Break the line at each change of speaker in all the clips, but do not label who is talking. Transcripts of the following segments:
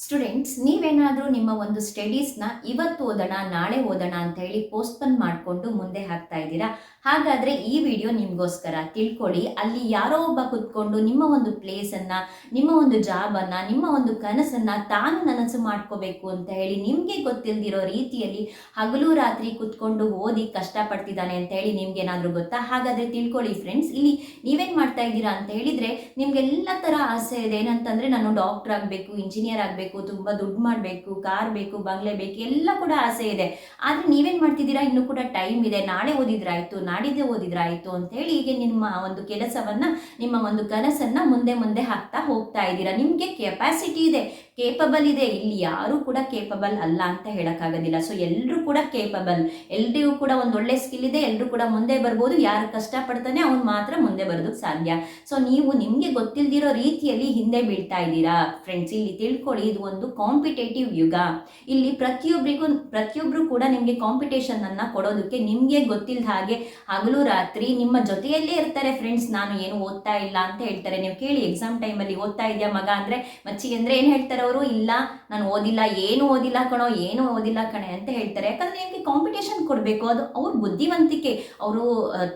Students, ನೀವೇನಾದರೂ ನಿಮ್ಮ ಒಂದು ಸ್ಟಡೀಸ್ನ ಇವತ್ತು ಓದೋಣ ನಾಳೆ ಓದೋಣ ಅಂತ ಹೇಳಿ ಪೋಸ್ಟ್ಪೋನ್ ಮಾಡಿಕೊಂಡು ಮುಂದೆ ಹಾಕ್ತಾ ಇದ್ದೀರಾ? ಹಾಗಾದರೆ ಈ ವಿಡಿಯೋ ನಿಮಗೋಸ್ಕರ. ತಿಳ್ಕೊಳ್ಳಿ, ಅಲ್ಲಿ ಯಾರೋ ಒಬ್ಬ ಕುತ್ಕೊಂಡು ನಿಮ್ಮ ಒಂದು ಪ್ಲೇಸನ್ನು, ನಿಮ್ಮ ಒಂದು ಜಾಬನ್ನು, ನಿಮ್ಮ ಒಂದು ಕನಸನ್ನು ತಾನು ನನಸು ಮಾಡ್ಕೋಬೇಕು ಅಂತ ಹೇಳಿ ನಿಮಗೆ ಗೊತ್ತಿಲ್ಲದಿರೋ ರೀತಿಯಲ್ಲಿ ಹಗಲು ರಾತ್ರಿ ಕುತ್ಕೊಂಡು ಓದಿ ಕಷ್ಟಪಡ್ತಿದ್ದಾನೆ ಅಂತ ಹೇಳಿ ನಿಮ್ಗೇನಾದರೂ ಗೊತ್ತಾ? ಹಾಗಾದರೆ ತಿಳ್ಕೊಳ್ಳಿ ಫ್ರೆಂಡ್ಸ್, ಇಲ್ಲಿ ನೀವೇನು ಮಾಡ್ತಾ ಇದ್ದೀರಾ ಅಂತ ಹೇಳಿದರೆ, ನಿಮಗೆಲ್ಲ ಥರ ಆಸೆ ಇದೆ. ಏನಂತಂದರೆ, ನಾನು ಡಾಕ್ಟರ್ ಆಗಬೇಕು, ಇಂಜಿನಿಯರ್ ಆಗಬೇಕು, ತುಂಬ ದುಡ್ಡು ಮಾಡಬೇಕು, ಕಾರ್ ಬೇಕು, ಬಂಗ್ಲೆ ಬೇಕು, ಎಲ್ಲ ಕೂಡ ಆಸೆ ಇದೆ. ಆದರೆ ನೀವೇನು ಮಾಡ್ತಿದ್ದೀರಾ? ಇನ್ನೂ ಕೂಡ ಟೈಮ್ ಇದೆ, ನಾಳೆ ಓದಿದ್ರಾಯ್ತು, ನಾಡಿದ್ದೇ ಓದಿದ್ರಾಯ್ತು ಅಂತ ಹೇಳಿ ಹೀಗೆ ನಿಮ್ಮ ಒಂದು ಕೆಲಸವನ್ನು, ನಿಮ್ಮ ಒಂದು ಕನಸನ್ನು ಮುಂದೆ ಮುಂದೆ ಹಾಕ್ತಾ ಹೋಗ್ತಾ ಇದ್ದೀರಾ. ನಿಮಗೆ ಕೆಪಾಸಿಟಿ ಇದೆ, ಕೇಪಬಲ್ ಇದೆ. ಇಲ್ಲಿ ಯಾರೂ ಕೂಡ ಕೇಪಬಲ್ ಅಲ್ಲ ಅಂತ ಹೇಳೋಕ್ಕಾಗೋದಿಲ್ಲ. ಸೊ ಎಲ್ಲರೂ ಕೂಡ ಕೇಪಬಲ್, ಎಲ್ರಿಗೂ ಕೂಡ ಒಂದು ಒಳ್ಳೆ ಸ್ಕಿಲ್ ಇದೆ, ಎಲ್ಲರೂ ಕೂಡ ಮುಂದೆ ಬರ್ಬೋದು. ಯಾರು ಕಷ್ಟಪಡ್ತಾನೆ ಅವ್ನು ಮಾತ್ರ ಮುಂದೆ ಬರೋದಕ್ಕೆ ಸಾಧ್ಯ. ಸೊ ನೀವು ನಿಮಗೆ ಗೊತ್ತಿಲ್ಲದಿರೋ ರೀತಿಯಲ್ಲಿ ಹಿಂದೆ ಬೀಳ್ತಾ ಇದ್ದೀರಾ ಫ್ರೆಂಡ್ಸ್. ಇಲ್ಲಿ ತಿಳ್ಕೊಳ್ಳಿ, ಇದು ಒಂದು ಕಾಂಪಿಟೇಟಿವ್ ಯುಗ. ಇಲ್ಲಿ ಪ್ರತಿಯೊಬ್ಬರು ಕೂಡ ನಿಮಗೆ ಕಾಂಪಿಟೇಷನ್ ಅನ್ನ ಕೊಡೋದಕ್ಕೆ ನಿಮಗೆ ಗೊತ್ತಿಲ್ಲದ ಹಾಗೆ ಹಗಲು ರಾತ್ರಿ ನಿಮ್ಮ ಜೊತೆಯಲ್ಲೇ ಇರ್ತಾರೆ ಫ್ರೆಂಡ್ಸ್. ನಾನು ಏನು ಓದ್ತಾ ಇಲ್ಲ ಅಂತ ಹೇಳ್ತಾರೆ. ನೀವು ಕೇಳಿ, ಎಕ್ಸಾಮ್ ಟೈಮಲ್ಲಿ ಓದ್ತಾ ಇದೆಯಾ ಮಗ ಅಂದರೆ, ಮಚ್ಚಿ ಅಂದರೆ ಏನು ಹೇಳ್ತಾರೆ ಅವರು? ಇಲ್ಲ, ನಾನು ಓದಿಲ್ಲ, ಏನು ಓದಿಲ್ಲ ಕಣೋ, ಏನು ಓದಿಲ್ಲ ಕಣೆ ಅಂತ ಹೇಳ್ತಾರೆ. ಯಾಕಂದರೆ ನಿಮಗೆ ಕಾಂಪಿಟೇಷನ್ ಕೊಡಬೇಕು. ಅದು ಅವ್ರ ಬುದ್ಧಿವಂತಿಕೆ. ಅವರು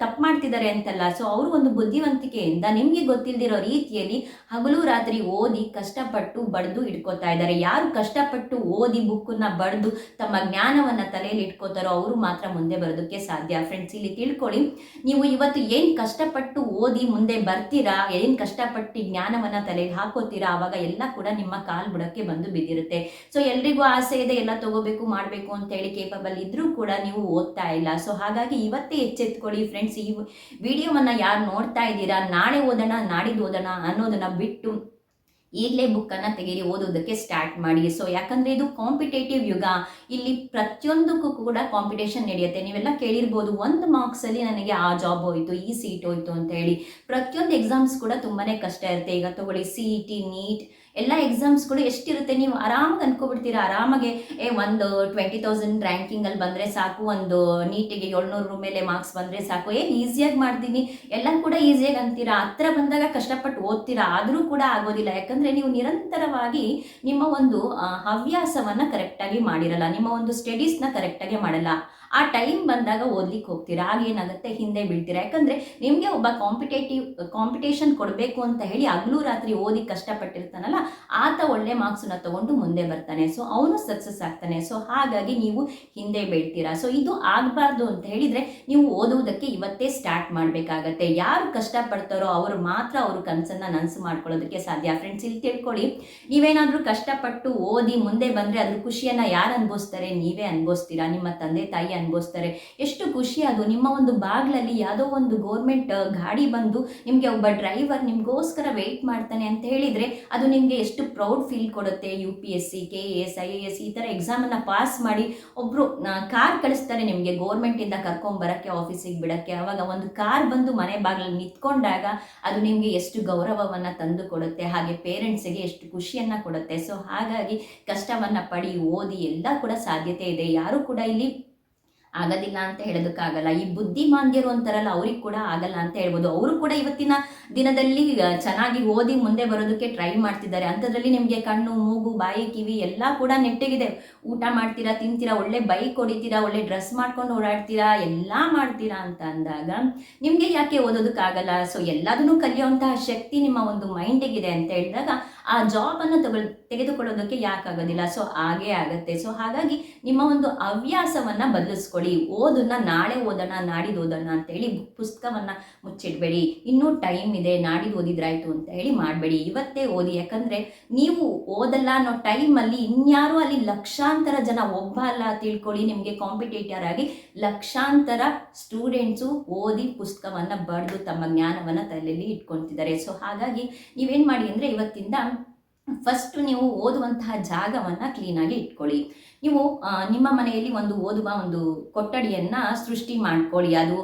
ತಪ್ಪು ಮಾಡ್ತಿದ್ದಾರೆ ಅಂತಲ್ಲ. ಸೊ ಅವರು ಒಂದು ಬುದ್ಧಿವಂತಿಕೆಯಿಂದ ನಿಮಗೆ ಗೊತ್ತಿಲ್ಲದಿರೋ ರೀತಿಯಲ್ಲಿ ಹಗಲು ರಾತ್ರಿ ಓದಿ ಕಷ್ಟಪಟ್ಟು ಬಡ್ದು ಇಟ್ಕೋತಾ ಇದ್ದಾರೆ. ಯಾರು ಕಷ್ಟಪಟ್ಟು ಓದಿ ಬುಕ್ಕನ್ನ ಬಡ್ದು ತಮ್ಮ ಜ್ಞಾನವನ್ನು ತಲೆಯಲ್ಲಿ ಇಟ್ಕೋತಾರೋ ಅವರು ಮಾತ್ರ ಮುಂದೆ ಬರೋದಕ್ಕೆ ಸಾಧ್ಯ ಫ್ರೆಂಡ್ಸ್. ಇಲ್ಲಿ ತಿಳ್ಕೊಳ್ಳಿ, ನೀವು ಇವತ್ತು ಏನು ಕಷ್ಟಪಟ್ಟು ಓದಿ ಮುಂದೆ ಬರ್ತೀರಾ, ಏನು ಕಷ್ಟಪಟ್ಟು ಜ್ಞಾನವನ್ನು ತಲೆಯಲ್ಲಿ ಹಾಕೋತೀರಾ, ಆವಾಗ ಎಲ್ಲ ಕೂಡ ನಿಮ್ಮ ಕಾಲು ಬುಡಕ್ಕೆ ಬಂದು ಬಿದ್ದಿರುತ್ತೆ. ಸೊ ಎಲ್ರಿಗೂ ಆಸೆ ಇದೆ, ಎಲ್ಲ ತಗೋಬೇಕು ಮಾಡಬೇಕು ಅಂತ ಹೇಳಿ ಕೇಪಬಲ್ ಇದ್ರೂ ಕೂಡ ನೀವು ಓದ್ತಾ ಇಲ್ಲ. ಸೊ ಹಾಗಾಗಿ ಇವತ್ತೇ ಎಚ್ಚೆತ್ಕೊಳ್ಳಿ ಫ್ರೆಂಡ್ಸ್. ಈ ವಿಡಿಯೋವನ್ನು ಯಾರು ನೋಡ್ತಾ ಇದ್ದೀರಾ, ನಾಳೆ ಓದೋಣ ನಾಡಿದ್ದು ಓದೋಣ ಅನ್ನೋದನ್ನ ಬಿಟ್ಟು ಈಗಲೇ ಬುಕ್ಕನ್ನು ತೆಗೀರಿ, ಓದೋದಕ್ಕೆ ಸ್ಟಾರ್ಟ್ ಮಾಡಿ. ಸೊ ಯಾಕಂದರೆ ಇದು ಕಾಂಪಿಟೇಟಿವ್ ಯುಗ. ಇಲ್ಲಿ ಪ್ರತಿಯೊಂದಕ್ಕೂ ಕೂಡ ಕಾಂಪಿಟೇಷನ್ ನಡೆಯುತ್ತೆ. ನೀವೆಲ್ಲ ಕೇಳಿರ್ಬೋದು, ಒಂದು ಮಾರ್ಕ್ಸಲ್ಲಿ ನನಗೆ ಆ ಜಾಬ್ ಹೋಯಿತು, ಈ ಸೀಟ್ ಹೋಯಿತು ಅಂತ ಹೇಳಿ. ಪ್ರತಿಯೊಂದು ಎಕ್ಸಾಮ್ಸ್ ಕೂಡ ತುಂಬಾ ಕಷ್ಟ ಇರುತ್ತೆ. ಈಗ ತಗೊಳ್ಳಿ, CET, ನೀಟ್ ಎಲ್ಲ ಎಕ್ಸಾಮ್ಸ್ಗಳು ಎಷ್ಟಿರುತ್ತೆ, ನೀವು ಆರಾಮಾಗಿ ಅನ್ಕೋಬಿಡ್ತೀರಾ. ಆರಾಮಾಗೆ ಒಂದು 20,000 ರ್ಯಾಂಕಿಂಗಲ್ಲಿ ಬಂದರೆ ಸಾಕು, ಒಂದು ನೀಟಿಗೆ 700 ಮೇಲೆ ಮಾರ್ಕ್ಸ್ ಬಂದರೆ ಸಾಕು, ಈಸಿಯಾಗಿ ಮಾಡ್ತೀನಿ, ಎಲ್ಲ ಕೂಡ ಈಸಿಯಾಗಿ ಅಂತೀರಾ. ಹತ್ರ ಬಂದಾಗ ಕಷ್ಟಪಟ್ಟು ಓದ್ತೀರಾ, ಆದರೂ ಕೂಡ ಆಗೋದಿಲ್ಲ. ಯಾಕಂದರೆ ನೀವು ನಿರಂತರವಾಗಿ ನಿಮ್ಮ ಒಂದು ಹವ್ಯಾಸವನ್ನು ಕರೆಕ್ಟಾಗಿ ಮಾಡಿರಲ್ಲ, ನಿಮ್ಮ ಒಂದು ಸ್ಟಡೀಸ್ನ ಕರೆಕ್ಟಾಗಿ ಮಾಡಲ್ಲ. ಆ ಟೈಮ್ ಬಂದಾಗ ಓದ್ಲಿಕ್ಕೆ ಹೋಗ್ತೀರಾ, ಆಗೇನಾಗುತ್ತೆ, ಹಿಂದೆ ಬೀಳ್ತೀರಾ. ಯಾಕಂದರೆ ನಿಮಗೆ ಒಬ್ಬ ಕಾಂಪಿಟೇಷನ್ ಕೊಡಬೇಕು ಅಂತ ಹೇಳಿ ಹಗಲು ರಾತ್ರಿ ಓದಿ ಕಷ್ಟಪಟ್ಟಿರ್ತಾನಲ್ಲ, ಆತ ಒಳ್ಳೆ ಮಾರ್ಕ್ಸನ್ನ ತಗೊಂಡು ಮುಂದೆ ಬರ್ತಾನೆ. ಸೊ ಅವನು ಸಕ್ಸಸ್ ಆಗ್ತಾನೆ. ಸೊ ಹಾಗಾಗಿ ನೀವು ಹಿಂದೆ ಬೀಳ್ತೀರಾ. ಸೊ ಇದು ಆಗಬಾರ್ದು ಅಂತ ಹೇಳಿದರೆ ನೀವು ಓದುವುದಕ್ಕೆ ಇವತ್ತೇ ಸ್ಟಾರ್ಟ್ ಮಾಡಬೇಕಾಗತ್ತೆ. ಯಾರು ಕಷ್ಟಪಡ್ತಾರೋ ಅವರು ಮಾತ್ರ ಅವ್ರ ಕನಸನ್ನು ನನಸು ಮಾಡ್ಕೊಳ್ಳೋದಕ್ಕೆ ಸಾಧ್ಯ ಫ್ರೆಂಡ್ಸ್. ಇಲ್ಲಿ ತಿಳ್ಕೊಳ್ಳಿ, ನೀವೇನಾದರೂ ಕಷ್ಟಪಟ್ಟು ಓದಿ ಮುಂದೆ ಬಂದರೆ ಅದ್ರ ಖುಷಿಯನ್ನು ಯಾರು ಅನುಭವಿಸ್ತಾರೆ? ನೀವೇ ಅನುಭವಿಸ್ತೀರಾ, ನಿಮ್ಮ ತಂದೆ ತಾಯಿ ಅನುಭವಿಸ್ತಾರೆ. ಎಷ್ಟು ಖುಷಿ ಅದು. ನಿಮ್ಮ ಒಂದು ಬಾಗಿಲಲ್ಲಿ ಯಾವುದೋ ಒಂದು ಗೌರ್ಮೆಂಟ್ ಗಾಡಿ ಬಂದು ನಿಮಗೆ ಒಬ್ಬ ಡ್ರೈವರ್ ನಿಮಗೋಸ್ಕರ ವೆಯ್ಟ್ ಮಾಡ್ತಾನೆ ಅಂತ ಹೇಳಿದರೆ ಅದು ನಿಮಗೆ ಎಷ್ಟು ಪ್ರೌಡ್ ಫೀಲ್ ಕೊಡುತ್ತೆ. UPSC, KAS, IAS ಈ ಥರ ಎಕ್ಸಾಮನ್ನು ಪಾಸ್ ಮಾಡಿ ಒಬ್ಬರು ಕಾರ್ ಕಳಿಸ್ತಾರೆ ನಿಮಗೆ, ಗೌರ್ಮೆಂಟಿಂದ ಕರ್ಕೊಂಬರೋಕ್ಕೆ, ಆಫೀಸಿಗೆ ಬಿಡೋಕ್ಕೆ. ಆವಾಗ ಒಂದು ಕಾರ್ ಬಂದು ಮನೆ ಬಾಗಿಲಲ್ಲಿ ನಿಂತ್ಕೊಂಡಾಗ ಅದು ನಿಮಗೆ ಎಷ್ಟು ಗೌರವವನ್ನು ತಂದು ಕೊಡುತ್ತೆ, ಹಾಗೆ ಪೇರೆಂಟ್ಸಿಗೆ ಎಷ್ಟು ಖುಷಿಯನ್ನು ಕೊಡುತ್ತೆ. ಸೊ ಹಾಗಾಗಿ ಕಷ್ಟವನ್ನು ಪಡಿ, ಓದಿ, ಎಲ್ಲ ಕೂಡ ಸಾಧ್ಯತೆ ಇದೆ. ಯಾರು ಕೂಡ ಇಲ್ಲಿ ಆಗೋದಿಲ್ಲ ಅಂತ ಹೇಳೋದಕ್ಕಾಗಲ್ಲ. ಈ ಬುದ್ಧಿಮಾಂದ್ಯರು ಅಂತಾರಲ್ಲ, ಅವ್ರಿಗೆ ಕೂಡ ಆಗಲ್ಲ ಅಂತ ಹೇಳ್ಬೋದು. ಅವರು ಕೂಡ ಇವತ್ತಿನ ದಿನದಲ್ಲಿ ಚೆನ್ನಾಗಿ ಓದಿ ಮುಂದೆ ಬರೋದಕ್ಕೆ ಟ್ರೈ ಮಾಡ್ತಿದ್ದಾರೆ. ಅಂಥದ್ರಲ್ಲಿ ನಿಮಗೆ ಕಣ್ಣು, ಮೂಗು, ಬಾಯಿ, ಕಿವಿ ಎಲ್ಲ ಕೂಡ ನೆಟ್ಟಗಿದೆ. ಊಟ ಮಾಡ್ತೀರಾ, ತಿಂತೀರಾ, ಒಳ್ಳೆ ಬೈಕ್ ಹೊಡಿತೀರಾ, ಒಳ್ಳೆ ಡ್ರೆಸ್ ಮಾಡ್ಕೊಂಡು ಓಡಾಡ್ತೀರಾ, ಎಲ್ಲ ಮಾಡ್ತೀರಾ ಅಂತ ಅಂದಾಗ ನಿಮಗೆ ಯಾಕೆ ಓದೋದಕ್ಕಾಗಲ್ಲ? ಸೊ ಎಲ್ಲದನ್ನೂ ಕಲಿಯುವಂತಹ ಶಕ್ತಿ ನಿಮ್ಮ ಒಂದು ಮೈಂಡಿಗಿದೆ ಅಂತ ಹೇಳಿದಾಗ ಆ ಜಾಬನ್ನು ತೆಗೆದುಕೊಳ್ಳೋದಕ್ಕೆ ಯಾಕಾಗೋದಿಲ್ಲ? ಸೊ ಹಾಗೇ ಆಗುತ್ತೆ. ಸೊ ಹಾಗಾಗಿ ನಿಮ್ಮ ಒಂದು ಹವ್ಯಾಸವನ್ನು ಬದಲಿಸ್ಕೊಳ್ಳಿ. ಓದನ್ನ ನಾಳೆ ಓದೋಣ ನಾಡಿದ್ದು ಓದೋಣ ಅಂತೇಳಿ ಪುಸ್ತಕವನ್ನು ಮುಚ್ಚಿಡಬೇಡಿ. ಇನ್ನೂ ಟೈಮ್ ಇದೆ, ನಾಡಿದ್ದು ಓದಿದ್ರಾಯ್ತು ಅಂತ ಹೇಳಿ ಮಾಡಬೇಡಿ. ಇವತ್ತೇ ಓದಿ. ಯಾಕಂದರೆ ನೀವು ಓದಲ್ಲ ಅನ್ನೋ ಟೈಮಲ್ಲಿ ಇನ್ಯಾರು ಅಲ್ಲಿ ಲಕ್ಷಾಂತರ ಜನ, ಒಬ್ಬ ಅಲ್ಲ ತಿಳ್ಕೊಳ್ಳಿ, ನಿಮಗೆ ಕಾಂಪಿಟೇಟರ್ ಆಗಿ ಲಕ್ಷಾಂತರ ಸ್ಟೂಡೆಂಟ್ಸು ಓದಿ ಪುಸ್ತಕವನ್ನು ಬರೆದು ತಮ್ಮ ಜ್ಞಾನವನ್ನು ತಲೆಯಲ್ಲಿ ಇಟ್ಕೊಳ್ತಿದ್ದಾರೆ. ಸೊ ಹಾಗಾಗಿ ನೀವೇನು ಮಾಡಿ ಅಂದರೆ, ಇವತ್ತಿಂದ ಫಸ್ಟು ನೀವು ಓದುವಂತಹ ಜಾಗವನ್ನು ಕ್ಲೀನಾಗಿ ಇಟ್ಕೊಳ್ಳಿ. ನೀವು ನಿಮ್ಮ ಮನೆಯಲ್ಲಿ ಒಂದು ಓದುವ ಒಂದು ಕೊಠಡಿಯನ್ನು ಸೃಷ್ಟಿ ಮಾಡ್ಕೊಳ್ಳಿ. ಅದು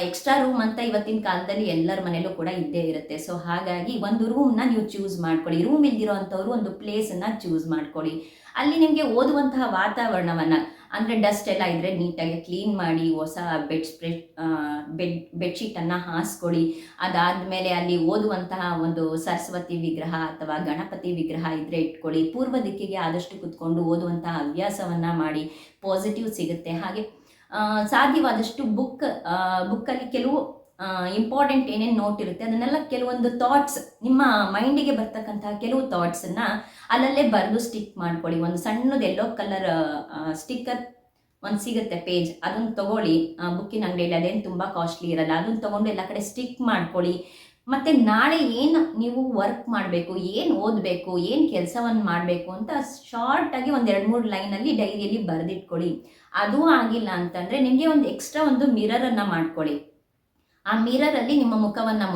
ಎಕ್ಸ್ಟ್ರಾ ರೂಮ್ ಅಂತ ಇವತ್ತಿನ ಕಾಲದಲ್ಲಿ ಎಲ್ಲರ ಮನೆಯಲ್ಲೂ ಕೂಡ ಇದ್ದೇ ಇರುತ್ತೆ. ಸೊ ಹಾಗಾಗಿ ಒಂದು ರೂಮ್ನ ನೀವು ಚೂಸ್ ಮಾಡ್ಕೊಳ್ಳಿ. ರೂಮ್ ಇಲ್ದಿರೋ ಅಂಥವ್ರು ಒಂದು ಪ್ಲೇಸನ್ನು ಚೂಸ್ ಮಾಡ್ಕೊಳ್ಳಿ. ಅಲ್ಲಿ ನಿಮಗೆ ಓದುವಂತಹ ವಾತಾವರಣವನ್ನು, ಅಂದರೆ ಡಸ್ಟ್ ಎಲ್ಲ ಇದ್ದರೆ ನೀಟಾಗಿ ಕ್ಲೀನ್ ಮಾಡಿ ಹೊಸ ಬೆಡ್ಶೀಟನ್ನು ಹಾಸ್ಕೊಳ್ಳಿ. ಅದಾದಮೇಲೆ ಅಲ್ಲಿ ಓದುವಂತಹ ಒಂದು ಸರಸ್ವತಿ ವಿಗ್ರಹ ಅಥವಾ ಗಣಪತಿ ವಿಗ್ರಹ ಇದ್ದರೆ ಇಟ್ಕೊಳ್ಳಿ. ಪೂರ್ವ ದಿಕ್ಕಿಗೆ ಆದಷ್ಟು ಕುತ್ಕೊಂಡು ಓದುವಂತಹ ಹವ್ಯಾಸವನ್ನು ಮಾಡಿ, ಪಾಸಿಟಿವ್ ಸಿಗುತ್ತೆ. ಹಾಗೆ ಸಾಧ್ಯವಾದಷ್ಟು ಬುಕ್ಕಲ್ಲಿ ಕೆಲವು ಇಂಪಾರ್ಟೆಂಟ್ ಏನೇನು ನೋಟ್ ಇರುತ್ತೆ ಅದನ್ನೆಲ್ಲ ಕೆಲವೊಂದು ಥಾಟ್ಸ್, ನಿಮ್ಮ ಮೈಂಡಿಗೆ ಬರ್ತಕ್ಕಂತಹ ಕೆಲವು ಥಾಟ್ಸನ್ನು ಅಲ್ಲಲ್ಲೇ ಬರೆದು ಸ್ಟಿಕ್ ಮಾಡ್ಕೊಳ್ಳಿ. ಒಂದು ಸಣ್ಣದು ಯೆಲ್ಲೋ ಕಲರ್ ಸ್ಟಿಕ್ಕರ್ ಒಂದು ಸಿಗುತ್ತೆ ಪೇಜ್, ಅದನ್ನು ತೊಗೊಳ್ಳಿ. ಬುಕ್ಕಿನ ಅಂಗಡಿಯಲ್ಲಿ ಅದೇನು ತುಂಬ ಕಾಸ್ಟ್ಲಿ ಇರಲ್ಲ, ಅದನ್ನು ತೊಗೊಂಡು ಎಲ್ಲ ಕಡೆ ಸ್ಟಿಕ್ ಮಾಡ್ಕೊಳ್ಳಿ. ಮತ್ತು ನಾಳೆ ಏನು ನೀವು ವರ್ಕ್ ಮಾಡಬೇಕು, ಏನು ಓದಬೇಕು, ಏನು ಕೆಲಸವನ್ನು ಮಾಡಬೇಕು ಅಂತ ಶಾರ್ಟಾಗಿ ಒಂದು 2-3 ಲೈನಲ್ಲಿ ಡೈರಿಯಲ್ಲಿ ಬರೆದಿಟ್ಕೊಳ್ಳಿ. ಅದೂ ಆಗಿಲ್ಲ ಅಂತಂದರೆ ನಿಮಗೆ ಒಂದು ಎಕ್ಸ್ಟ್ರಾ ಒಂದು ಮಿರರನ್ನು ಮಾಡ್ಕೊಳ್ಳಿ. ಆ ಮಿರರಲ್ಲಿ ನಿಮ್ಮ ಮುಖವನ್ನು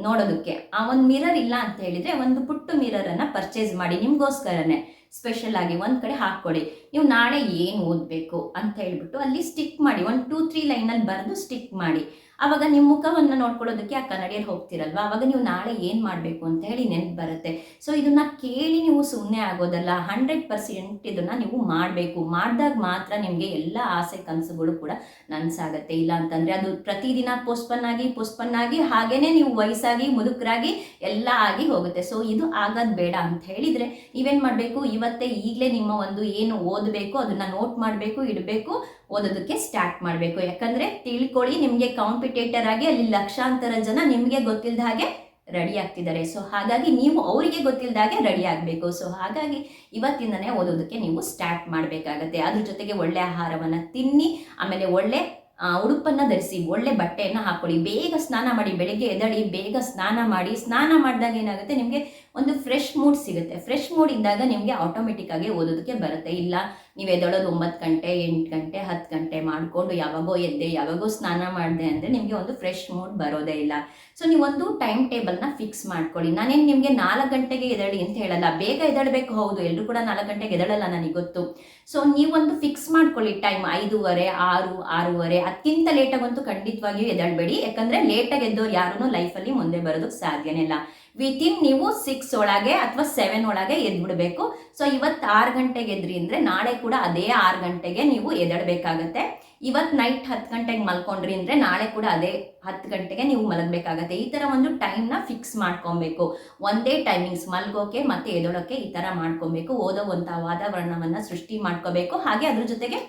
ನೋಡೋದಕ್ಕೆ ಆ ಒಂದು ಮಿರರ್ ಇಲ್ಲ ಅಂತ ಹೇಳಿದರೆ ಒಂದು ಪುಟ್ಟ ಮಿರರನ್ನು ಪರ್ಚೇಸ್ ಮಾಡಿ, ನಿಮಗೋಸ್ಕರನೇ ಸ್ಪೆಷಲ್ ಆಗಿ ಒಂದು ಕಡೆ ಹಾಕ್ಕೊಳ್ಳಿ. ನೀವು ನಾಳೆ ಏನು ಓದಬೇಕು ಅಂತ ಹೇಳ್ಬಿಟ್ಟು ಅಲ್ಲಿ ಸ್ಟಿಕ್ ಮಾಡಿ, 1-2-3 ಲೈನಲ್ಲಿ ಬರೆದು ಸ್ಟಿಕ್ ಮಾಡಿ. ಆವಾಗ ನಿಮ್ಮ ಮುಖವನ್ನು ನೋಡ್ಕೊಳ್ಳೋದಕ್ಕೆ ಆ ಕನ್ನಡಿಯಲ್ಲಿ ಹೋಗ್ತಿರಲ್ವ, ಆವಾಗ ನೀವು ನಾಳೆ ಏನು ಮಾಡಬೇಕು ಅಂತ ಹೇಳಿ ನೆನಪು ಬರುತ್ತೆ. ಸೊ ಇದನ್ನು ಕೇಳಿ ನೀವು ಸುಮ್ಮನೆ ಆಗೋದಲ್ಲ, 100% ಇದನ್ನು ನೀವು ಮಾಡಬೇಕು. ಮಾಡಿದಾಗ ಮಾತ್ರ ನಿಮಗೆ ಎಲ್ಲ ಆಸೆ ಕನಸುಗಳು ಕೂಡ ನನಸಾಗುತ್ತೆ. ಇಲ್ಲ ಅಂತಂದರೆ ಅದು ಪ್ರತಿದಿನ ಪೋಸ್ಟ್ಪನ್ ಆಗಿ ಹಾಗೇನೆ ನೀವು ವಯಸ್ಸಾಗಿ ಮುದುಕರಾಗಿ ಎಲ್ಲ ಆಗಿ ಹೋಗುತ್ತೆ. ಸೊ ಇದು ಆಗೋದು ಬೇಡ ಅಂತ ಹೇಳಿದರೆ ನೀವೇನು ಮಾಡಬೇಕು, ಇವತ್ತೇ ಈಗಲೇ ನಿಮ್ಮ ಒಂದು ಏನು ಓದಬೇಕು ಅದನ್ನು ನೋಟ್ ಮಾಡಬೇಕು, ಇಡಬೇಕು, ಓದೋದಕ್ಕೆ ಸ್ಟಾರ್ಟ್ ಮಾಡಬೇಕು. ಯಾಕಂದರೆ ತಿಳ್ಕೊಳ್ಳಿ, ನಿಮಗೆ ಕಾಂಪಿಟೇಟರ್ ಆಗಿ ಅಲ್ಲಿ ಲಕ್ಷಾಂತರ ಜನ ನಿಮಗೆ ಗೊತ್ತಿಲ್ಲದ ಹಾಗೆ ರೆಡಿ ಆಗ್ತಿದ್ದಾರೆ. ಸೊ ಹಾಗಾಗಿ ನೀವು ಅವರಿಗೆ ಗೊತ್ತಿಲ್ಲದ ಹಾಗೆ ರೆಡಿ ಆಗಬೇಕು. ಸೊ ಹಾಗಾಗಿ ಇವತ್ತಿಂದನೇ ಓದೋದಕ್ಕೆ ನೀವು ಸ್ಟಾರ್ಟ್ ಮಾಡಬೇಕಾಗತ್ತೆ. ಅದ್ರ ಜೊತೆಗೆ ಒಳ್ಳೆ ಆಹಾರವನ್ನು ತಿನ್ನಿ, ಆಮೇಲೆ ಒಳ್ಳೆ ಉಡುಪನ್ನು ಧರಿಸಿ, ಒಳ್ಳೆ ಬಟ್ಟೆಯನ್ನು ಹಾಕೊಳ್ಳಿ, ಬೇಗ ಸ್ನಾನ ಮಾಡಿ, ಬೆಳಿಗ್ಗೆ ಎದಳಿ ಬೇಗ ಸ್ನಾನ ಮಾಡಿ. ಸ್ನಾನ ಮಾಡಿದಾಗ ಏನಾಗುತ್ತೆ, ನಿಮಗೆ ಒಂದು ಫ್ರೆಶ್ ಮೂಡ್ ಸಿಗುತ್ತೆ. ಫ್ರೆಶ್ ಮೂಡ್ ಇದ್ದಾಗ ನಿಮಗೆ ಆಟೋಮೆಟಿಕ್ಕಾಗಿ ಓದೋದಕ್ಕೆ ಬರುತ್ತೆ. ಇಲ್ಲ ನೀವು ಎದಳೋದು 9 ಗಂಟೆ 8 ಗಂಟೆ 10 ಗಂಟೆ ಮಾಡಿಕೊಂಡು ಯಾವಾಗೋ ಎದ್ದೆ ಯಾವಾಗೋ ಸ್ನಾನ ಮಾಡಿದೆ ಅಂದರೆ ನಿಮಗೆ ಒಂದು ಫ್ರೆಶ್ ಮೂಡ್ ಬರೋದೇ ಇಲ್ಲ. ಸೊ ನೀವೊಂದು ಟೈಮ್ ಟೇಬಲ್ನ ಫಿಕ್ಸ್ ಮಾಡ್ಕೊಳ್ಳಿ. ನಾನೇನು ನಿಮಗೆ 4 ಗಂಟೆಗೆ ಎದಳಿ ಅಂತ ಹೇಳಲ್ಲ, ಬೇಗ ಎದಳಬೇಕು. ಹೌದು, ಎಲ್ಲರೂ ಕೂಡ 4 ಗಂಟೆಗೆ ಎದಳಲ್ಲ, ನನಗೆ ಗೊತ್ತು. ಸೊ ನೀವೊಂದು ಫಿಕ್ಸ್ ಮಾಡ್ಕೊಳ್ಳಿ ಟೈಮ್, 5:30, 6, 6:30. ಅದಕ್ಕಿಂತ ಲೇಟಾಗಂತೂ ಖಂಡಿತವಾಗಿಯೂ ಎದಳಬೇಡಿ. ಯಾಕಂದರೆ ಲೇಟಾಗಿ ಎದ್ದವ್ರು ಯಾರೂ ಲೈಫಲ್ಲಿ ಮುಂದೆ ಬರೋದಕ್ಕೆ ಸಾಧ್ಯನೇ ಇಲ್ಲ. ವಿತಿನ್ ನೀವು 6 ಒಳಗೆ ಅಥವಾ 7 ಒಳಗೆ ಎದ್ಬಿಡಬೇಕು. ಸೊ ಇವತ್ತು 6 ಗಂಟೆಗೆ ಎದ್ರಿ ಅಂದರೆ ನಾಳೆ ಕೂಡ ಅದೇ 6 ಗಂಟೆಗೆ ನೀವು ಎದಳಬೇಕಾಗತ್ತೆ. ಇವತ್ತು ನೈಟ್ 10 ಗಂಟೆಗೆ ಮಲ್ಕೊಂಡ್ರಿ ಅಂದರೆ ನಾಳೆ ಕೂಡ ಅದೇ 10 ಗಂಟೆಗೆ ನೀವು ಮಲಗಬೇಕಾಗತ್ತೆ. ಈ ಥರ ಒಂದು ಟೈಮ್ನ ಫಿಕ್ಸ್ ಮಾಡ್ಕೊಬೇಕು. ಒಂದೇ ಟೈಮಿಂಗ್ಸ್ ಮಲ್ಗೋಕೆ ಮತ್ತು ಎದಳೋಕ್ಕೆ ಈ ಥರ ಮಾಡ್ಕೊಬೇಕು. ಓದೋವಂಥ ವಾತಾವರಣವನ್ನು ಸೃಷ್ಟಿ ಮಾಡ್ಕೋಬೇಕು. ಹಾಗೆ ಅದ್ರ ಜೊತೆಗೆ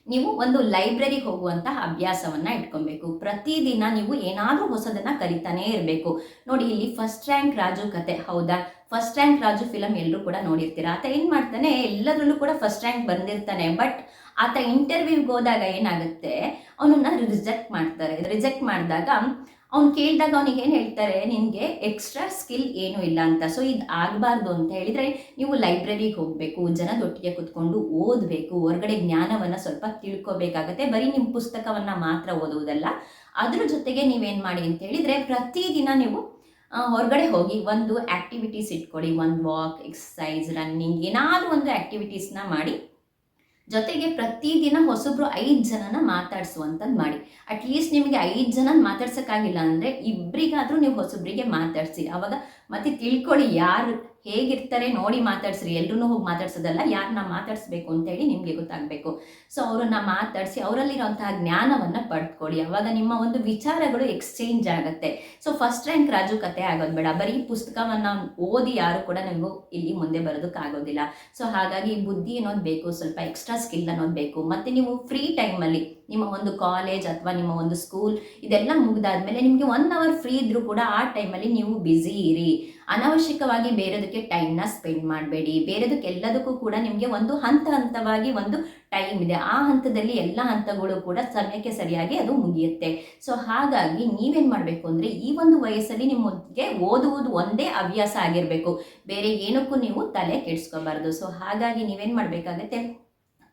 ನೀವು ಒಂದು ಲೈಬ್ರರಿಗೆ ಹೋಗುವಂತಹ ಅಭ್ಯಾಸವನ್ನು ಇಟ್ಕೊಬೇಕು. ಪ್ರತಿದಿನ ನೀವು ಏನಾದರೂ ಹೊಸದನ್ನು ಕಲಿತಾನೇ ಇರಬೇಕು. ನೋಡಿ, ಇಲ್ಲಿ ಫಸ್ಟ್ ರ್ಯಾಂಕ್ ರಾಜು ಕತೆ, ಹೌದಾ? ಫಸ್ಟ್ ರ್ಯಾಂಕ್ ರಾಜು ಫಿಲಮ್ ಎಲ್ಲರೂ ಕೂಡ ನೋಡಿರ್ತೀರ. ಆತ ಏನು ಮಾಡ್ತಾನೆ, ಎಲ್ಲದರಲ್ಲೂ ಕೂಡ ಫಸ್ಟ್ ರ್ಯಾಂಕ್ ಬಂದಿರ್ತಾನೆ. ಬಟ್ ಆತ ಇಂಟರ್ವ್ಯೂಗೆ ಹೋದಾಗ ಏನಾಗುತ್ತೆ, ಅವನನ್ನು ರಿಜೆಕ್ಟ್ ಮಾಡಿದಾಗ ಅವ್ನು ಕೇಳಿದಾಗ ಅವನಿಗೆ ಏನು ಹೇಳ್ತಾರೆ, ನಿನಗೆ ಎಕ್ಸ್ಟ್ರಾ ಸ್ಕಿಲ್ ಏನೂ ಇಲ್ಲ ಅಂತ. ಸೊ ಇದು ಆಗಬಾರ್ದು ಅಂತ ಹೇಳಿದರೆ ನೀವು ಲೈಬ್ರರಿಗೆ ಹೋಗಬೇಕು, ಜನದೊಟ್ಟಿಗೆ ಕುತ್ಕೊಂಡು ಓದಬೇಕು, ಹೊರಗಡೆ ಜ್ಞಾನವನ್ನು ಸ್ವಲ್ಪ ತಿಳ್ಕೊಬೇಕಾಗತ್ತೆ. ಬರೀ ನಿಮ್ಮ ಪುಸ್ತಕವನ್ನು ಮಾತ್ರ ಓದುವುದಲ್ಲ, ಅದ್ರ ಜೊತೆಗೆ ನೀವೇನು ಮಾಡಿ ಅಂತ ಹೇಳಿದರೆ ಪ್ರತಿದಿನ ನೀವು ಹೊರಗಡೆ ಹೋಗಿ ಒಂದು ಆ್ಯಕ್ಟಿವಿಟೀಸ್ ಇಟ್ಕೊಳ್ಳಿ. ಒಂದು ವಾಕ್, ಎಕ್ಸಸೈಸ್, ರನ್ನಿಂಗ್, ಏನಾದರೂ ಒಂದು ಆ್ಯಕ್ಟಿವಿಟೀಸ್ನ ಮಾಡಿ. ಜೊತೆಗೆ ಪ್ರತಿದಿನ ಹೊಸಬ್ರು 5 ಜನನ ಮಾತಾಡಿಸುವಂಥದ್ದು ಮಾಡಿ. ಅಟ್ಲೀಸ್ಟ್ ನಿಮಗೆ 5 ಜನ ಮಾತಾಡ್ಸೋಕ್ಕಾಗಿಲ್ಲ ಅಂದರೆ ಇಬ್ಬರಿಗಾದರೂ ನೀವು ಹೊಸಬ್ರಿಗೆ ಮಾತಾಡಿಸಿ. ಆವಾಗ ಮತ್ತೆ ತಿಳ್ಕೊಳ್ಳಿ ಯಾರು ಹೇಗಿರ್ತಾರೆ ನೋಡಿ ಮಾತಾಡ್ಸ್ರಿ. ಎಲ್ಲರೂ ಹೋಗಿ ಮಾತಾಡ್ಸೋದಲ್ಲ, ಯಾರನ್ನ ಮಾತಾಡಿಸ್ಬೇಕು ಅಂತೇಳಿ ನಿಮಗೆ ಗೊತ್ತಾಗಬೇಕು. ಸೊ ಅವರನ್ನು ಮಾತಾಡಿಸಿ ಅವರಲ್ಲಿರುವಂತಹ ಜ್ಞಾನವನ್ನು ಪಡ್ಕೊಳ್ಳಿ. ಆವಾಗ ನಿಮ್ಮ ಒಂದು ವಿಚಾರಗಳು ಎಕ್ಸ್ಚೇಂಜ್ ಆಗುತ್ತೆ. ಸೊ ಫಸ್ಟ್ ರ್ಯಾಂಕ್ ರಾಜು ಕತೆ ಆಗೋದು ಬೇಡ. ಬರೀ ಪುಸ್ತಕವನ್ನು ಓದಿ ಯಾರು ಕೂಡ ನೀವು ಇಲ್ಲಿ ಮುಂದೆ ಬರೋದಕ್ಕಾಗೋದಿಲ್ಲ. ಸೊ ಹಾಗಾಗಿ ಬುದ್ಧಿ ಅನ್ನೋದು ಬೇಕು, ಸ್ವಲ್ಪ ಎಕ್ಸ್ಟ್ರಾ ಸ್ಕಿಲ್ ಅನ್ನೋದು ಬೇಕು. ಮತ್ತು ನೀವು ಫ್ರೀ ಟೈಮಲ್ಲಿ ನಿಮ್ಮ ಒಂದು ಕಾಲೇಜ್ ಅಥವಾ ನಿಮ್ಮ ಒಂದು ಸ್ಕೂಲ್ ಇದೆಲ್ಲ ಮುಗಿದಾದ್ಮೇಲೆ ನಿಮಗೆ 1 ಅವರ್ ಫ್ರೀ ಇದ್ರೂ ಕೂಡ ಆ ಟೈಮಲ್ಲಿ ನೀವು ಬ್ಯುಸಿ ಇರಿ. ಅನಾವಶ್ಯಕವಾಗಿ ಬೇರೆದಕ್ಕೆ ಟೈಮ್ನ ಸ್ಪೆಂಡ್ ಮಾಡಬೇಡಿ. ಬೇರೆದಕ್ಕೆ ಎಲ್ಲದಕ್ಕೂ ಕೂಡ ನಿಮಗೆ ಒಂದು ಹಂತವಾಗಿ ಒಂದು ಟೈಮ್ ಇದೆ. ಆ ಹಂತದಲ್ಲಿ ಎಲ್ಲ ಹಂತಗಳು ಕೂಡ ಸಮಯಕ್ಕೆ ಸರಿಯಾಗಿ ಅದು ಮುಗಿಯುತ್ತೆ. ಸೊ ಹಾಗಾಗಿ ನೀವೇನು ಮಾಡಬೇಕು ಅಂದರೆ ಈ ಒಂದು ವಯಸ್ಸಲ್ಲಿ ನಿಮಗೆ ಓದುವುದು ಒಂದೇ ಹವ್ಯಾಸ ಆಗಿರಬೇಕು. ಬೇರೆ ಏನಕ್ಕೂ ನೀವು ತಲೆ ಕೆಡಿಸ್ಕೋಬಾರ್ದು. ಸೊ ಹಾಗಾಗಿ ನೀವೇನು ಮಾಡಬೇಕಾಗತ್ತೆ,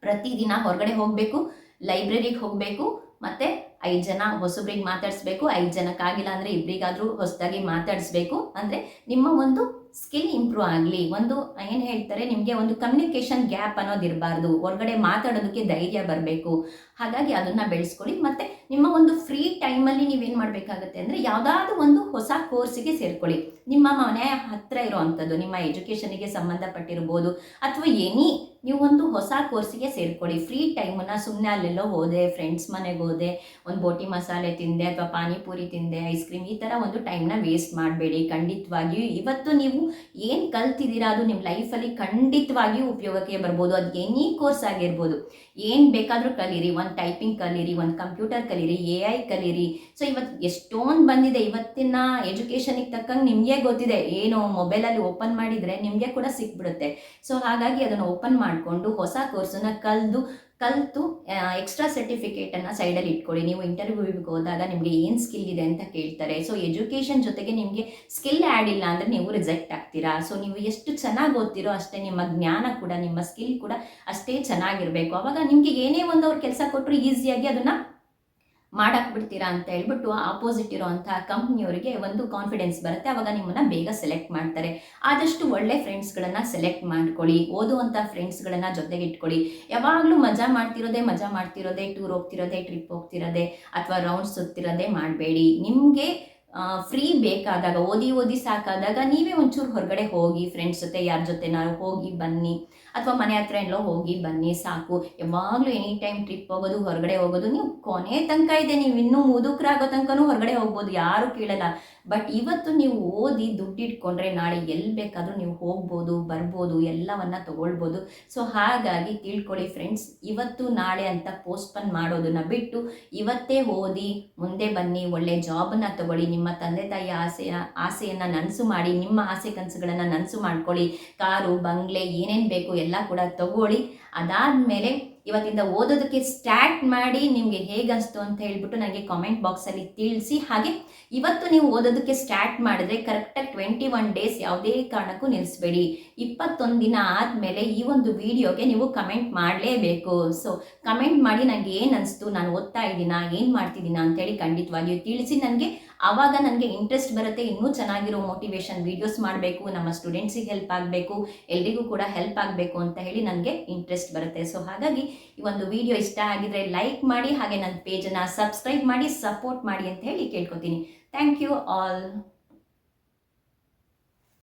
ಪ್ರತಿದಿನ ಹೊರಗಡೆ ಹೋಗಬೇಕು, ಲೈಬ್ರರಿಗೆ ಹೋಗಬೇಕು, ಮತ್ತು 5 ಜನ ಹೊಸಬ್ರಿಗೆ ಮಾತಾಡಿಸ್ಬೇಕು. 5 ಜನಕ್ಕಾಗಿಲ್ಲ ಅಂದರೆ ಇಬ್ಬರಿಗಾದರೂ ಹೊಸದಾಗಿ ಮಾತಾಡಿಸ್ಬೇಕು. ಅಂದರೆ ನಿಮ್ಮ ಒಂದು ಸ್ಕಿಲ್ ಇಂಪ್ರೂವ್ ಆಗಲಿ. ಒಂದು ಏನು ಹೇಳ್ತಾರೆ, ನಿಮಗೆ ಒಂದು ಕಮ್ಯುನಿಕೇಷನ್ ಗ್ಯಾಪ್ ಅನ್ನೋದು ಇರಬಾರ್ದು. ಹೊರಗಡೆ ಮಾತಾಡೋದಕ್ಕೆ ಧೈರ್ಯ ಬರಬೇಕು. ಹಾಗಾಗಿ ಅದನ್ನು ಬೆಳೆಸ್ಕೊಳ್ಳಿ. ಮತ್ತು ನಿಮ್ಮ ಒಂದು ಫ್ರೀ ಟೈಮಲ್ಲಿ ನೀವೇನು ಮಾಡಬೇಕಾಗುತ್ತೆ ಅಂದರೆ ಯಾವುದಾದ್ರೂ ಒಂದು ಹೊಸ ಕೋರ್ಸಿಗೆ ಸೇರ್ಕೊಳ್ಳಿ. ನಿಮ್ಮ ಮನೆ ಹತ್ತಿರ ಇರೋವಂಥದ್ದು, ನಿಮ್ಮ ಎಜುಕೇಷನಿಗೆ ಸಂಬಂಧಪಟ್ಟಿರ್ಬೋದು, ಅಥವಾ ನೀವು ಒಂದು ಹೊಸ ಕೋರ್ಸಿಗೆ ಸೇರ್ಕೊಳ್ಳಿ. ಫ್ರೀ ಟೈಮನ್ನು ಸುಮ್ಮನೆ ಅಲ್ಲೆಲ್ಲೋ ಹೋದೆ, ಫ್ರೆಂಡ್ಸ್ ಮನೆಗೆ ಹೋದೆ, ಒಂದು ಬೋಟಿ ಮಸಾಲೆ ತಿಂದೆ ಅಥವಾ ಪಾನಿಪುರಿ ತಿಂದೆ, ಐಸ್ ಕ್ರೀಮ್, ಈ ಥರ ಒಂದು ಟೈಮ್ನ ವೇಸ್ಟ್ ಮಾಡಬೇಡಿ. ಖಂಡಿತವಾಗಿಯೂ ಇವತ್ತು ನೀವು ಏನು ಕಲ್ತಿದ್ದೀರಾ ಅದು ನಿಮ್ಮ ಲೈಫಲ್ಲಿ ಖಂಡಿತವಾಗಿಯೂ ಉಪಯೋಗಕ್ಕೆ ಬರ್ಬೋದು. ಅದು ಎನಿ ಕೋರ್ಸ್ ಆಗಿರ್ಬೋದು, ಏನು ಬೇಕಾದರೂ ಕಲೀರಿ. ಒಂದು ಟೈಪಿಂಗ್ ಕಲೀರಿ, ಒಂದು ಕಂಪ್ಯೂಟರ್ ಕಲೀರಿ, AI ಕಲೀರಿ. ಸೊ ಇವತ್ತು ಎಷ್ಟೊಂದು ಬಂದಿದೆ. ಇವತ್ತಿನ ಎಜುಕೇಷನಿಗೆ ತಕ್ಕಂಗೆ ನಿಮಗೆ ಗೊತ್ತಿದೆ, ಏನು ಮೊಬೈಲಲ್ಲಿ ಓಪನ್ ಮಾಡಿದರೆ ನಿಮಗೆ ಕೂಡ ಸಿಕ್ಬಿಡುತ್ತೆ. ಸೊ ಹಾಗಾಗಿ ಅದನ್ನು ಓಪನ್ ಮಾಡಿಕೊಂಡು ಹೊಸ ಕೋರ್ಸನ್ನು ಕಲಿತು ಎಕ್ಸ್ಟ್ರಾ ಸರ್ಟಿಫಿಕೇಟನ್ನು ಸೈಡಲ್ಲಿ ಇಟ್ಕೊಳ್ಳಿ. ನೀವು ಇಂಟರ್ವ್ಯೂಗೆ ಹೋದಾಗ ನಿಮಗೆ ಏನು ಸ್ಕಿಲ್ ಇದೆ ಅಂತ ಕೇಳ್ತಾರೆ. ಸೊ ಎಜುಕೇಷನ್ ಜೊತೆಗೆ ನಿಮಗೆ ಸ್ಕಿಲ್ ಆ್ಯಡ್ ಇಲ್ಲ ಅಂದರೆ ನೀವು ರಿಜೆಕ್ಟ್ ಆಗ್ತೀರಾ. ಸೊ ನೀವು ಎಷ್ಟು ಚೆನ್ನಾಗಿ ಓದ್ತಿರೋ ಅಷ್ಟೇ ನಿಮ್ಮ ಜ್ಞಾನ ಕೂಡ, ನಿಮ್ಮ ಸ್ಕಿಲ್ ಕೂಡ ಅಷ್ಟೇ ಚೆನ್ನಾಗಿರಬೇಕು. ಆವಾಗ ನಿಮಗೆ ಏನೇ ಒಂದು ಅವ್ರು ಕೆಲಸ ಕೊಟ್ಟರು ಈಸಿಯಾಗಿ ಅದನ್ನು ಬಿಡ್ತೀರಾ ಅಂತ ಹೇಳ್ಬಿಟ್ಟು ಆಪೋಸಿಟ್ ಇರೋವಂಥ ಕಂಪ್ನಿಯವರಿಗೆ ಒಂದು ಕಾನ್ಫಿಡೆನ್ಸ್ ಬರುತ್ತೆ. ಆವಾಗ ನಿಮ್ಮನ್ನು ಬೇಗ ಸೆಲೆಕ್ಟ್ ಮಾಡ್ತಾರೆ. ಆದಷ್ಟು ಒಳ್ಳೆ ಫ್ರೆಂಡ್ಸ್ಗಳನ್ನು ಸೆಲೆಕ್ಟ್ ಮಾಡ್ಕೊಳ್ಳಿ. ಓದುವಂಥ ಫ್ರೆಂಡ್ಸ್ಗಳನ್ನು ಜೊತೆಗೆ ಇಟ್ಕೊಳ್ಳಿ. ಯಾವಾಗಲೂ ಮಜಾ ಮಾಡ್ತಿರೋದೇ, ಟೂರ್ ಹೋಗ್ತಿರೋದೇ, ಟ್ರಿಪ್ ಹೋಗ್ತಿರೋದೇ, ಅಥವಾ ರೌಂಡ್ಸ್ ಸುತ್ತಿರೋದೇ ಮಾಡಬೇಡಿ. ನಿಮಗೆ ಫ್ರೀ ಬೇಕಾದಾಗ, ಓದಿ ಸಾಕಾದಾಗ ನೀವೇ ಒಂಚೂರು ಹೊರಗಡೆ ಹೋಗಿ, ಫ್ರೆಂಡ್ಸ್ ಜೊತೆ ಯಾರ ಜೊತೆ ನಾವು ಹೋಗಿ ಬನ್ನಿ, ಅಥವಾ ಮನೆ ಹತ್ರ ಎಲ್ಲೋ ಹೋಗಿ ಬನ್ನಿ, ಸಾಕು. ಯಾವಾಗಲೂ ಎನಿ ಟೈಮ್ ಟ್ರಿಪ್ ಹೋಗೋದು, ಹೊರಗಡೆ ಹೋಗೋದು, ನೀವು ಕೊನೆ ತನಕ ಇದೆ, ನೀವು ಇನ್ನೂ ಮುದುಕರಾಗೋ ತನಕನೂ ಹೊರಗಡೆ ಹೋಗ್ಬೋದು, ಯಾರೂ ಕೇಳಲ್ಲ. ಬಟ್ ಇವತ್ತು ನೀವು ಓದಿ ದುಡ್ಡಿಟ್ಕೊಂಡ್ರೆ ನಾಳೆ ಎಲ್ಲಿ ಬೇಕಾದರೂ ನೀವು ಹೋಗ್ಬೋದು, ಬರ್ಬೋದು, ಎಲ್ಲವನ್ನ ತೊಗೊಳ್ಬೋದು. ಸೊ ಹಾಗಾಗಿ ತಿಳ್ಕೊಳ್ಳಿ ಫ್ರೆಂಡ್ಸ್, ಇವತ್ತು ನಾಳೆ ಅಂತ ಪೋಸ್ಟ್ಪೋನ್ ಮಾಡೋದನ್ನ ಬಿಟ್ಟು ಇವತ್ತೇ ಓದಿ ಮುಂದೆ ಬನ್ನಿ, ಒಳ್ಳೆ ಜಾಬನ್ನು ತಗೊಳ್ಳಿ, ನಿಮ್ಮ ತಂದೆ ತಾಯಿಯ ಆಸೆಯನ್ನು ನನಸು ಮಾಡಿ, ನಿಮ್ಮ ಆಸೆ ಕನಸುಗಳನ್ನು ನನಸು ಮಾಡ್ಕೊಳ್ಳಿ. ಕಾರು, ಬಂಗ್ಲೆ, ಏನೇನು ಬೇಕು ಎಲ್ಲ ಕೂಡ ತಗೊಳ್ಳಿ. ಅದಾದಮೇಲೆ ಇವತ್ತಿಂದ ಓದೋದಕ್ಕೆ ಸ್ಟಾರ್ಟ್ ಮಾಡಿ. ನಿಮಗೆ ಹೇಗನ್ನಿಸ್ತು ಅಂತ ಹೇಳ್ಬಿಟ್ಟು ನನಗೆ ಕಾಮೆಂಟ್ ಬಾಕ್ಸಲ್ಲಿ ತಿಳಿಸಿ. ಹಾಗೆ ಇವತ್ತು ನೀವು ಓದೋದಕ್ಕೆ ಸ್ಟಾರ್ಟ್ ಮಾಡಿದ್ರೆ ಕರೆಕ್ಟಾಗಿ 21 ಡೇಸ್ ಯಾವುದೇ ಕಾರಣಕ್ಕೂ ನಿಲ್ಲಿಸಬೇಡಿ. 21 ದಿನ ಆದಮೇಲೆ ಈ ಒಂದು ವಿಡಿಯೋಗೆ ನೀವು ಕಮೆಂಟ್ ಮಾಡಲೇಬೇಕು. ಸೊ ಕಮೆಂಟ್ ಮಾಡಿ ನನಗೆ ಏನು ಅನಿಸ್ತು, ನಾನು ಓದ್ತಾ ಇದ್ದೀನಾ, ಏನು ಮಾಡ್ತಿದ್ದೀನಾ ಅಂತೇಳಿ ಖಂಡಿತವಾಗಿಯೂ ತಿಳಿಸಿ. ಆವಾಗ ನನಗೆ ಇಂಟ್ರೆಸ್ಟ್ ಬರುತ್ತೆ, ಇನ್ನೂ ಚೆನ್ನಾಗಿರೋ ಮೋಟಿವೇಶನ್ ವೀಡಿಯೋಸ್ ಮಾಡಬೇಕು, ನಮ್ಮ ಸ್ಟೂಡೆಂಟ್ಸಿಗೆ ಹೆಲ್ಪ್ ಆಗಬೇಕು, ಎಲ್ರಿಗೂ ಕೂಡ ಹೆಲ್ಪ್ ಆಗಬೇಕು ಅಂತ ಹೇಳಿ ನನಗೆ ಇಂಟ್ರೆಸ್ಟ್ ಬರುತ್ತೆ. ಸೊ ಹಾಗಾಗಿ ಈ ಒಂದು ವಿಡಿಯೋ ಇಷ್ಟ ಆಗಿದ್ರೆ ಲೈಕ್ ಮಾಡಿ, ಹಾಗೆ ನನ್ನ ಪೇಜನ್ನು ಸಬ್ಸ್ಕ್ರೈಬ್ ಮಾಡಿ, ಸಪೋರ್ಟ್ ಮಾಡಿ ಅಂತ ಹೇಳಿ ಕೇಳ್ಕೊತೀನಿ. Thank you all.